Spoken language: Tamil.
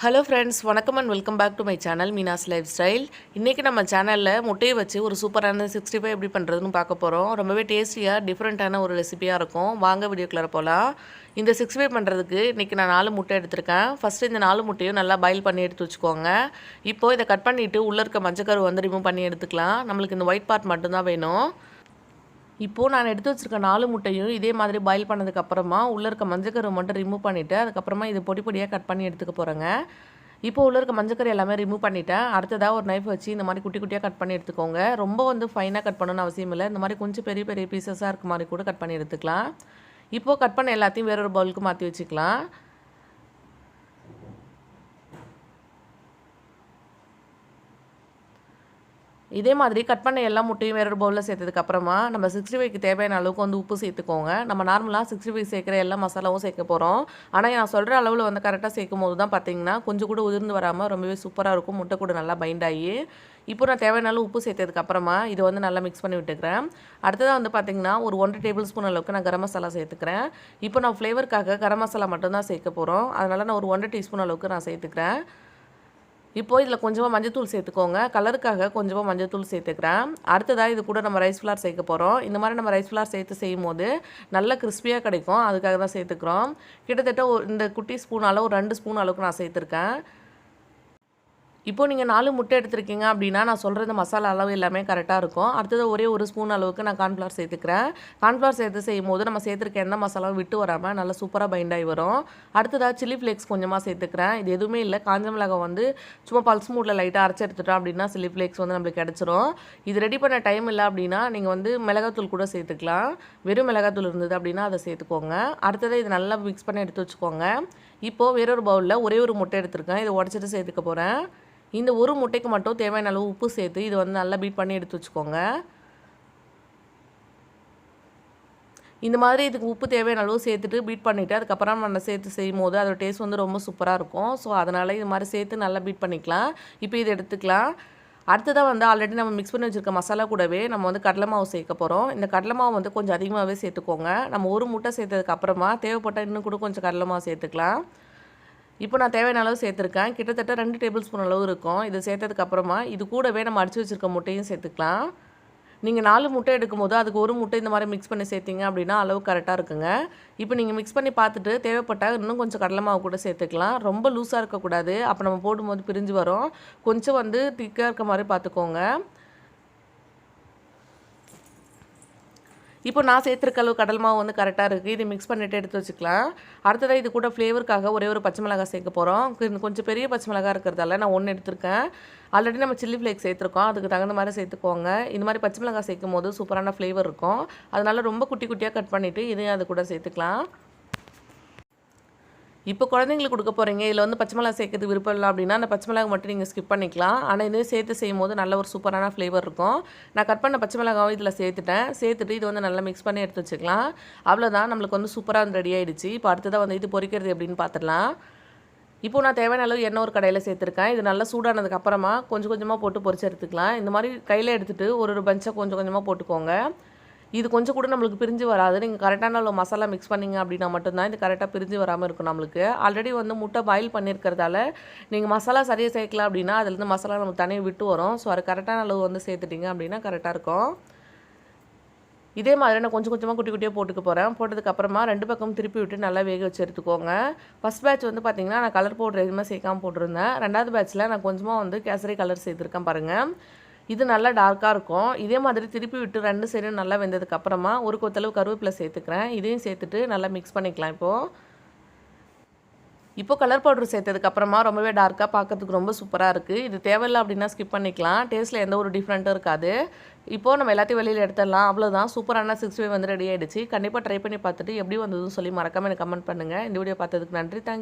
ஹலோ ஃப்ரெண்ட்ஸ், வணக்கம் and welcome back to my channel Meena's life style. இன்றைக்கி நம்ம சேனலில் முட்டையை வச்சு ஒரு சூப்பரான 65 எப்படி பண்ணுறதுன்னு பார்க்க போகிறோம். ரொம்பவே டேஸ்டியாக டிஃப்ரெண்ட்டான ஒரு ரெசிபியாக இருக்கும். வாங்க வீடியோக்குள்ளே போகலாம். இந்த 65 பண்ணுறதுக்கு இன்றைக்கி நான் 4 முட்டை எடுத்திருக்கேன். ஃபஸ்ட்டு இந்த 4 முட்டையும் நல்லா பாயில் பண்ணி எடுத்து வச்சுக்கோங்க. இப்போது இதை கட் பண்ணிவிட்டு உள்ளே இருக்க மஞ்சக்கரு வந்து ரிமூவ் பண்ணி எடுத்துக்கலாம். நம்மளுக்கு இந்த ஒயிட் பார்ட் மட்டும்தான் வேணும். இப்போது நான் எடுத்து வச்சுருக்க 4 முட்டையும் இதே மாதிரி பாயில் பண்ணதுக்கப்புறமா உள்ளே இருக்க மஞ்சக்கரு மட்டும் ரிமூவ் பண்ணிவிட்டு அதுக்கப்புறமா இது பொடி பொடியாக கட் பண்ணி எடுத்துக்க போகிறேங்க. இப்போ உள்ளே இருக்க மஞ்சக்கரு எல்லாமே ரிமூவ் பண்ணிவிட்டேன். அடுத்ததாக ஒரு நைஃப் வச்சு இந்த மாதிரி குட்டி குட்டியாக கட் பண்ணி எடுத்துக்கோங்க. ரொம்ப வந்து ஃபைனாக கட் பண்ணணும்னு அவசியம் இல்லை. இந்த மாதிரி கொஞ்சம் பெரிய பெரிய பீசஸாக இருக்க மாதிரி கூட கட் பண்ணி எடுத்துக்கலாம். இப்போது கட் பண்ண எல்லாத்தையும் வேறொரு பவுலுக்கு மாற்றி வச்சுக்கலாம். இதே மாதிரி கட் பண்ண எல்லா முட்டையும் வேறொரு பவுலில் சேர்த்ததுக்கப்புறமா நம்ம 65க்கு தேவையான அளவுக்கு வந்து உப்பு சேர்த்துக்கோங்க. நம்ம நார்மலாக 65 சேர்க்குற எல்லா மசாலாவும் சேர்க்க போகிறோம். ஆனால் நான் சொல்கிற அளவில் வந்து கரெக்டாக சேர்க்கும் போது தான் பார்த்தீங்கன்னா கொஞ்சம் கூட உதிர்ந்து வராமல் ரொம்பவே சூப்பராக இருக்கும். முட்டை கூட நல்லா பைண்ட் ஆகி இப்போ நான் தேவையான அளவு உப்பு சேர்த்ததுக்கப்புறமா இதை வந்து நல்லா மிக்ஸ் பண்ணி விட்டுக்கிறேன். அடுத்ததாக வந்து பார்த்திங்கன்னா ஒரு 1 டேபிள் ஸ்பூன் அளவுக்கு நான் கரம் மசாலா சேர்த்துக்கிறேன். இப்போ நான் ஃப்ளேவருக்காக கரம் மசாலா மட்டும்தான் சேர்க்க போகிறோம். அதனால் நான் ஒரு 1 டீஸ்பூன் அளவுக்கு நான் சேர்த்துக்கிறேன். இப்போது இதில் கொஞ்சமாக மஞ்சத்தூள் சேர்த்துக்கோங்க. கலருக்காக கொஞ்சமாக மஞ்சத்தூள் சேர்த்துக்கிறேன். அடுத்ததாக இது கூட நம்ம ரைஸ் ஃப்ளார் சேர்க்க போகிறோம். இந்த மாதிரி நம்ம ரைஸ் ஃப்ளார் சேர்த்து செய்யும் போது நல்ல கிறிஸ்பியாக கிடைக்கும். அதுக்காக தான் சேர்த்துக்கிறோம். கிட்டத்தட்ட இந்த குட்டி ஸ்பூன் அளவு 2 ஸ்பூன் அளவுக்கு நான் சேர்த்துருக்கேன். இப்போது நீங்கள் 4 முட்டை எடுத்துருக்கீங்க அப்படின்னா நான் சொல்கிற இந்த மசாலா அளவு எல்லாமே கரெக்டாக இருக்கும். அடுத்தது ஒரே 1 ஸ்பூன் அளவுக்கு நான் கார்ன்ஃப்ளவர் சேர்த்துக்கிறேன். கார்ன்ஃப்ளவர் சேர்த்து செய்யும் போது நம்ம சேர்த்துருக்க எந்த மசாலாவும் விட்டு வராமல் நல்லா சூப்பராக பைண்ட் ஆகி வரும். அடுத்ததாக சில்லி ஃப்ளேக்ஸ் கொஞ்சமாக சேர்த்துக்கிறேன். இது எதுவுமே இல்லை, காஞ்ச மிளகாய் வந்து சும்மா பல்ஸ் மூடில் லைட்டாக அரைச்சி எடுத்துட்டோம் அப்படின்னா சில்லி ஃப்ளேக்ஸ் வந்து நம்மளுக்கு கிடச்சிரும். இது ரெடி பண்ண டைம் இல்லை அப்படின்னா நீங்கள் வந்து மிளகாத்தூள் கூட சேர்த்துக்கலாம். வெறும் மிளகாத்தூள் இருந்தது அப்படின்னா அதை சேர்த்துக்கோங்க. அடுத்ததாக இது நல்லா மிக்ஸ் பண்ணி எடுத்து வச்சுக்கோங்க. இப்போது வேறொரு பவுலில் ஒரே ஒரு முட்டை எடுத்துருக்கேன். இதை உடச்சிட்டு சேர்த்துக்க போகிறேன். இந்த ஒரு முட்டைக்கு மட்டும் தேவையான அளவு உப்பு சேர்த்து இது வந்து நல்லா பீட் பண்ணி எடுத்து வச்சுக்கோங்க. இந்த மாதிரி இதுக்கு உப்பு தேவையான அளவு சேர்த்துட்டு பீட் பண்ணிவிட்டு அதுக்கப்புறம் நம்ம சேர்த்து செய்யும் போது அதோட டேஸ்ட் வந்து ரொம்ப சூப்பராக இருக்கும். ஸோ அதனால் இது மாதிரி சேர்த்து நல்லா பீட் பண்ணிக்கலாம். இப்போ இதை எடுத்துக்கலாம். அடுத்ததாக வந்து ஆல்ரெடி நம்ம மிக்ஸ் பண்ணி வச்சுருக்க மசாலா கூடவே நம்ம வந்து கடலை மாவு சேர்க்க போகிறோம். இந்த கடலை மாவு வந்து கொஞ்சம் அதிகமாகவே சேர்த்துக்கோங்க. நம்ம ஒரு முட்டை சேர்த்ததுக்கப்புறமா தேவைப்பட்டால் இன்னும் கூட கொஞ்சம் கடலை மாவு சேர்த்துக்கலாம். இப்போ நான் தேவையான அளவு சேர்த்துருக்கேன். கிட்டத்தட்ட 2 டேபிள் ஸ்பூன் அளவு இருக்கும். இது சேர்த்ததுக்கப்புறமா இது கூடவே நம்ம அடித்து வச்சுருக்க முட்டையும் சேர்த்துக்கலாம். நீங்கள் 4 முட்டை எடுக்கும்போது அதுக்கு ஒரு முட்டை இந்த மாதிரி மிக்ஸ் பண்ணி சேர்த்திங்க அப்படின்னா அளவு கரெக்டாக இருக்குங்க. இப்போ நீங்கள் மிக்ஸ் பண்ணி பார்த்துட்டு தேவைப்பட்டால் இன்னும் கொஞ்சம் கடலை மாவு கூட சேர்த்துக்கலாம். ரொம்ப லூஸாக இருக்கக்கூடாது. அப்போ நம்ம போடும்போது பிரிஞ்சு வரும். கொஞ்சம் வந்து திக்காக இருக்க மாதிரி பார்த்துக்கோங்க. இப்போ நான் சேர்த்துருக்க அளவு கடல் மாவு வந்து கரெக்டாக இருக்குது. இது மிக்ஸ் பண்ணிவிட்டு எடுத்து வச்சுக்கலாம். அடுத்ததாக இது கூட ஃப்ளேவருக்காக ஒரே ஒரு பச்சை மிளகாய் சேர்க்க போகிறோம். கொஞ்சம் பெரிய பச்சை மிளகாய் இருக்கிறதால நான் 1 எடுத்திருக்கேன். ஆல்ரெடி நம்ம சில்லி ஃப்ளேக்ஸ் சேர்த்துருக்கோம். அதுக்கு தகுந்த மாதிரி சேர்த்துக்கோங்க. இந்த மாதிரி பச்சை மிளகாய் சேர்க்கும் போது சூப்பரான ஃப்ளேவர் இருக்கும். அதனால் ரொம்ப குட்டி குட்டியாக கட் பண்ணிவிட்டு இதையும் அது கூட சேர்த்துக்கலாம். இப்போ குழந்தைங்களுக்கு கொடுக்க போகிறீங்க, இதில் வந்து பச்சை மிளகா சேர்க்கறது விருப்பம் இல்லை அப்படின்னா அந்த பச்சை மிளகா மட்டும் நீங்கள் ஸ்கிப் பண்ணிக்கலாம். ஆனால் இதையும் சேர்த்து செய்யும் போது நல்ல ஒரு சூப்பரான ஃப்ளேவர் இருக்கும். நான் கட் பண்ண பச்சை மிளகாவும் இதில் சேர்த்துட்டு இது வந்து நல்லா மிக்ஸ் பண்ணி எடுத்து வச்சுக்கலாம். அவ்வளோதான், நம்மளுக்கு வந்து சூப்பராக வந்து ரெடி ஆகிடுச்சு. இப்போ அடுத்ததாக வந்து இது பொரிக்கிறது எப்படின்னு பார்த்துடலாம். இப்போ நான் தேவையான அளவு எண்ணெய் ஒரு கடையில் சேர்த்துருக்கேன். இது நல்லா சூடானதுக்கப்புறமா கொஞ்சம் கொஞ்சமாக போட்டு பொரிச்சு எடுத்துக்கலாம். இந்த மாதிரி கையில் எடுத்துகிட்டு ஒரு பஞ்சை கொஞ்சம் கொஞ்சமாக போட்டுக்கோங்க. இது கொஞ்சம் கூட நம்மளுக்கு பிரிஞ்சு வராது. நீங்கள் கரெக்டான அளவு மசாலா மிக்ஸ் பண்ணிங்க அப்படின்னா மட்டும்தான் இது கரெக்டாக பிரிஞ்சு வராமல் இருக்கும். நம்மளுக்கு ஆல்ரெடி வந்து முட்டை பாயில் பண்ணியிருக்கிறதால நீங்கள் மசாலா சரியாக சேர்க்கல அப்படின்னா அதுலேருந்து மசாலா நமக்கு தனியாக விட்டு வரும். ஸோ அது கரெக்டான அளவு வந்து சேர்த்துட்டிங்க அப்படின்னா கரெக்டாக இருக்கும். இதே மாதிரி நான் கொஞ்சம் கொஞ்சமாக குட்டி குட்டியாக போட்டுக்க போகிறேன். போட்டதுக்கப்புறமா 2 பக்கமும் திருப்பி விட்டு நல்லா வேக வச்சு எடுத்துக்கோங்க. ஃபஸ்ட் பேட்ச் வந்து பார்த்திங்கன்னா நான் கலர் பவுடர் எதுவுமே சேர்க்காமல் போட்டிருந்தேன். 2வது பேட்ச்சில் நான் கொஞ்சமாக வந்து கேசரி கலர் சேர்த்துருக்கேன் பாருங்கள். இது நல்லா டார்க்காக இருக்கும். இதே மாதிரி திருப்பி விட்டு 2 சைடும் நல்லா வெந்ததுக்கப்புறமா ஒரு கொத்தளவு கருவேப்பிலை சேர்த்துக்கிறேன். இதையும் சேர்த்துட்டு நல்லா மிக்ஸ் பண்ணிக்கலாம். இப்போ கலர் பவுடர் சேர்த்ததுக்கப்புறமா ரொம்பவே டார்க்காக பார்க்கறதுக்கு ரொம்ப சூப்பராக இருக்குது. இது தேவையில்லை அப்படின்னா ஸ்கிப் பண்ணிக்கலாம். டேஸ்ட்டில் எந்த ஒரு டிஃப்ரெண்ட்டும் இருக்காது. இப்போது நம்ம எல்லாத்தையும் வெளியில் எடுத்துடலாம். அவ்வளோதான், சூப்பரான 65 வந்து ரெடி ஆகிடுச்சு. கண்டிப்பாக ட்ரை பண்ணி பார்த்துட்டு எப்படி வந்ததுன்னு சொல்லி மறக்காமல் எனக்கு கமெண்ட் பண்ணுங்கள். இந்த வீடியோ பார்த்ததுக்கு நன்றி. தேங்க்யூ.